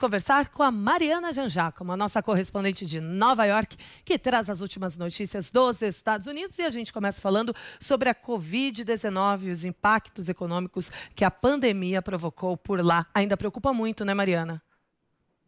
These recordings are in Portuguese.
Conversar com a Mariana Janjacoma, a nossa correspondente de Nova York, que traz as últimas notícias dos Estados Unidos. E a gente começa falando sobre a Covid-19 e os impactos econômicos que a pandemia provocou por lá. Ainda preocupa muito, né, Mariana?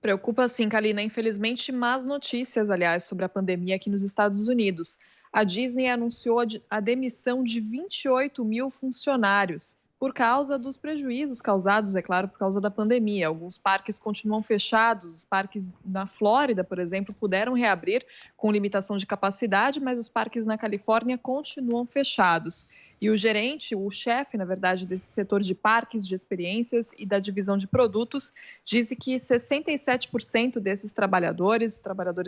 Preocupa sim, Kalina. Infelizmente, más notícias, aliás, sobre a pandemia aqui nos Estados Unidos. A Disney anunciou a demissão de 28 mil funcionários por causa dos prejuízos causados, é claro, por causa da pandemia. Alguns parques continuam fechados, os parques na Flórida, por exemplo, puderam reabrir com limitação de capacidade, mas os parques na Califórnia continuam fechados. E o gerente, o chefe, na verdade, desse setor de parques, de experiências e da divisão de produtos, disse que 67% desses trabalhadores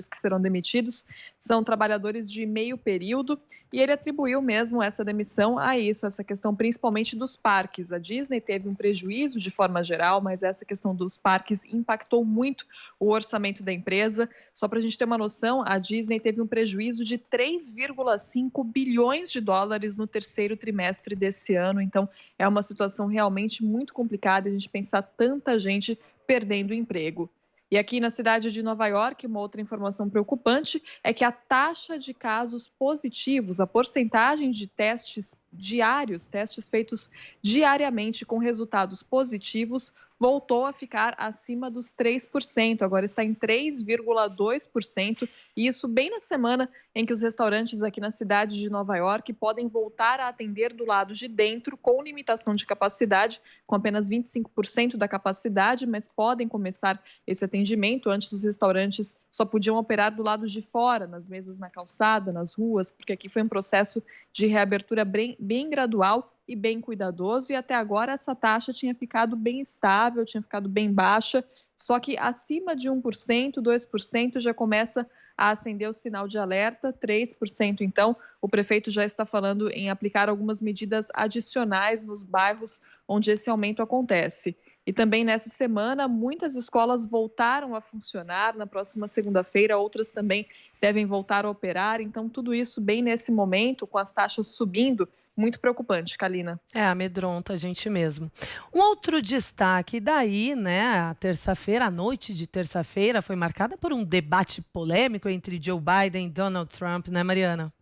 que serão demitidos, são trabalhadores de meio período, e ele atribuiu mesmo essa demissão a isso, essa questão principalmente dos parques. A Disney teve um prejuízo de forma geral, mas essa questão dos parques impactou muito o orçamento da empresa. Só para a gente ter uma noção, a Disney teve um prejuízo de 3,5 bilhões de dólares no terceiro trimestre desse ano. Então, é uma situação realmente muito complicada a gente pensar tanta gente perdendo o emprego. E aqui na cidade de Nova York, uma outra informação preocupante é que a taxa de casos positivos, a porcentagem de testes diários, testes feitos diariamente com resultados positivos, voltou a ficar acima dos 3%, agora está em 3,2%, e isso bem na semana em que os restaurantes aqui na cidade de Nova York podem voltar a atender do lado de dentro com limitação de capacidade, com apenas 25% da capacidade, mas podem começar esse atendimento. Antes, os restaurantes só podiam operar do lado de fora, nas mesas na calçada, nas ruas, porque aqui foi um processo de reabertura bem gradual e bem cuidadoso, e até agora essa taxa tinha ficado bem estável, tinha ficado bem baixa, só que acima de 1%, 2% já começa a acender o sinal de alerta, 3% então, o prefeito já está falando em aplicar algumas medidas adicionais nos bairros onde esse aumento acontece. E também nessa semana, muitas escolas voltaram a funcionar. Na próxima segunda-feira, outras também devem voltar a operar. Então, tudo isso bem nesse momento, com as taxas subindo, muito preocupante, Kalina. É, amedronta a gente mesmo. Um outro destaque daí, né, a terça-feira, a noite de terça-feira, foi marcada por um debate polêmico entre Joe Biden e Donald Trump, né, Mariana?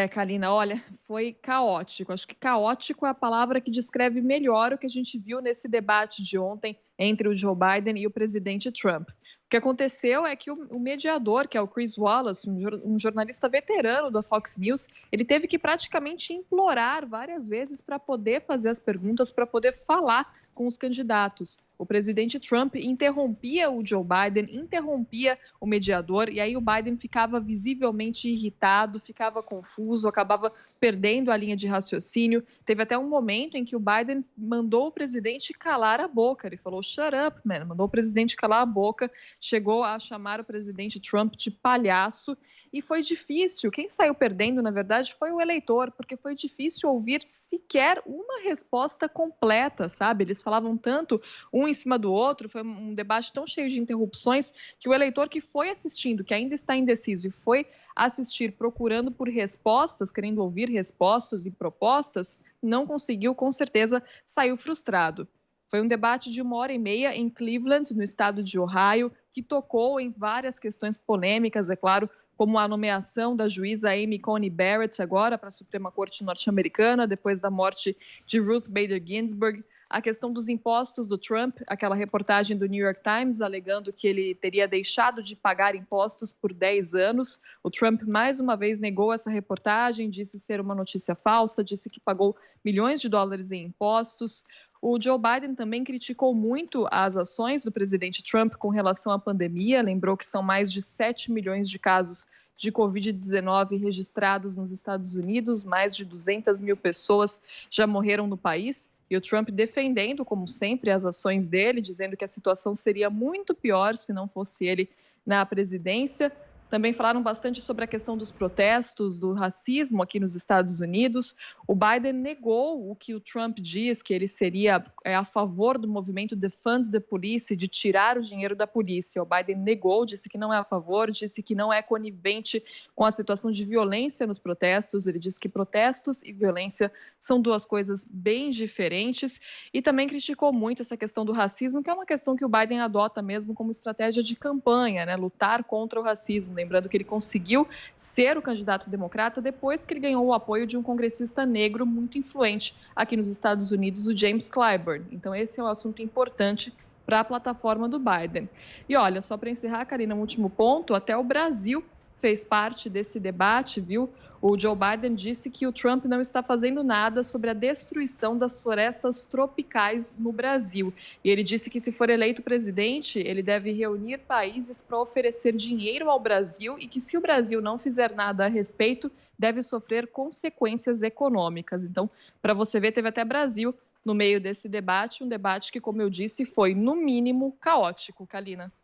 Kalina, olha, foi caótico. Acho que caótico é a palavra que descreve melhor o que a gente viu nesse debate de ontem entre o Joe Biden e o presidente Trump. O que aconteceu é que o mediador, que é o Chris Wallace, um jornalista veterano da Fox News, ele teve que praticamente implorar várias vezes para poder fazer as perguntas, para poder falar com os candidatos. O presidente Trump interrompia o Joe Biden, interrompia o mediador, e aí o Biden ficava visivelmente irritado, ficava confuso, acabava perdendo a linha de raciocínio. Teve até um momento em que o Biden mandou o presidente calar a boca. Ele falou, shut up, man, mandou o presidente calar a boca, chegou a chamar o presidente Trump de palhaço, e foi difícil. Quem saiu perdendo, na verdade, foi o eleitor, porque foi difícil ouvir sequer uma resposta completa, sabe? Eles falavam tanto um em cima do outro, foi um debate tão cheio de interrupções que o eleitor que foi assistindo, que ainda está indeciso e foi assistir procurando por respostas, querendo ouvir respostas e propostas, não conseguiu, com certeza saiu frustrado. Foi um debate de 1h30 em Cleveland, no estado de Ohio, que tocou em várias questões polêmicas, é claro, como a nomeação da juíza Amy Coney Barrett agora para a Suprema Corte norte-americana, depois da morte de Ruth Bader Ginsburg, a questão dos impostos do Trump, aquela reportagem do New York Times alegando que ele teria deixado de pagar impostos por 10 anos. O Trump, mais uma vez, negou essa reportagem, disse ser uma notícia falsa, disse que pagou milhões de dólares em impostos. O Joe Biden também criticou muito as ações do presidente Trump com relação à pandemia, lembrou que são mais de 7 milhões de casos de Covid-19 registrados nos Estados Unidos, mais de 200 mil pessoas já morreram no país, e o Trump defendendo, como sempre, as ações dele, dizendo que a situação seria muito pior se não fosse ele na presidência. Também falaram bastante sobre a questão dos protestos, do racismo aqui nos Estados Unidos. O Biden negou o que o Trump diz, que ele seria a favor do movimento Defund the Police, de tirar o dinheiro da polícia. O Biden negou, disse que não é a favor, disse que não é conivente com a situação de violência nos protestos. Ele disse que protestos e violência são duas coisas bem diferentes e também criticou muito essa questão do racismo, que é uma questão que o Biden adota mesmo como estratégia de campanha, né? Lutar contra o racismo. Lembrando que ele conseguiu ser o candidato democrata depois que ele ganhou o apoio de um congressista negro muito influente aqui nos Estados Unidos, o James Clyburn. Então, esse é um assunto importante para a plataforma do Biden. E olha, só para encerrar, Karina, um último ponto, até o Brasil fez parte desse debate, viu? O Joe Biden disse que o Trump não está fazendo nada sobre a destruição das florestas tropicais no Brasil. E ele disse que, se for eleito presidente, ele deve reunir países para oferecer dinheiro ao Brasil e que, se o Brasil não fizer nada a respeito, deve sofrer consequências econômicas. Então, para você ver, teve até Brasil no meio desse debate, um debate que, como eu disse, foi, no mínimo, caótico, Kalina.